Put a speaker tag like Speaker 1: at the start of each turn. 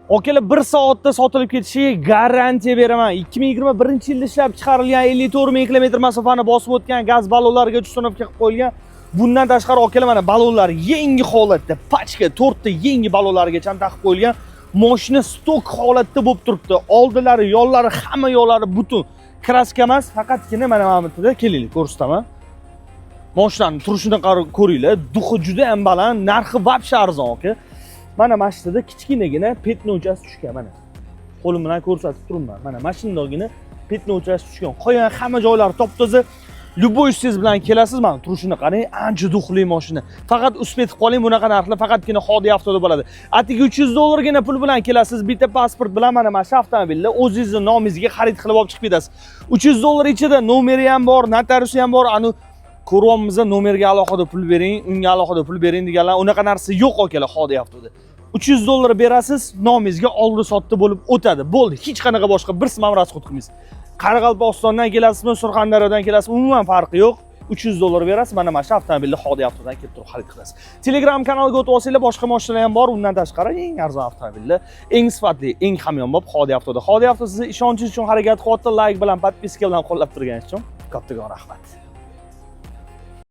Speaker 1: Akalar 1 soatda sotilib ketishiga garantiya beraman. 2021-yilda ishlab chiqarilgan 54 ming kilometr masofani bosib o'tgan gaz ballonlariga ustunovka qilib qo'yilgan. Bundan tashqari akalar mana ballonlar yangi holatda, pachka 4 ta yangi ballonlargacha taqib qo'yilgan. Mashina stok holatda bo'lib turibdi. Oldilari, yo'llari, hamma yo'llari butun. Kraska emas, faqatgina mana bu yerda kelinglar, ko'rsataman. Mashinaning turishini ko'ringlar. Duxi juda ham baland, narxi vobshe arzon aka. Mana mashinada kichkinagina petni o'chasi tushgan mana. Qo'lim bilan ko'rsatib turibman. Mana mashinadagina petni o'chasi tushgan. Qolgan hamma joylari top-toza. Любой siz bilan kelasiz, mana turishini qarang, ancha duxli mashina. Faqat uspetib qoling, bunaqa narxlar faqatgina Xodi avtoda bo'ladi. Atigi $300 pul bilan kelasiz, bitta pasport bilan mana shu avtomobilni o'zingizning nomingizga xarid qilib olib chiqib ketasiz. $300 ichida nomeri ham bor, notariusi ham bor. Ani ko'ryapmizda nomerga alohida pul bering, unga alohida pul bering deganlar, unaqa narsa yo'q akalar Xodi avtoda. $300 berasiz, nomingizga oldi-sotdi bo'lib o'tadi. Bo'ldi, hech qanaqa boshqa bir sim ham rasxod qilmaysiz. Qoraqalpog'istondan kelasizmi, Surxondaryodan kelasizmi, umuman farqi yo'q. $300 berasiz, mana shu avtomobilni Xodi avtodan kelib turib xarid qilasiz. Telegram kanaliga o'tib olsanglar, boshqa mashinalar ham bor. Undan tashqari eng arzon avtomobillar, eng sifatli, eng hamyonbop Xodi avtoda. Xodi avto sizni ishonchingiz uchun harakat qilyapti. Like bilan, podpiska bilan qo'llab turganingiz uchun kattakon rahmat.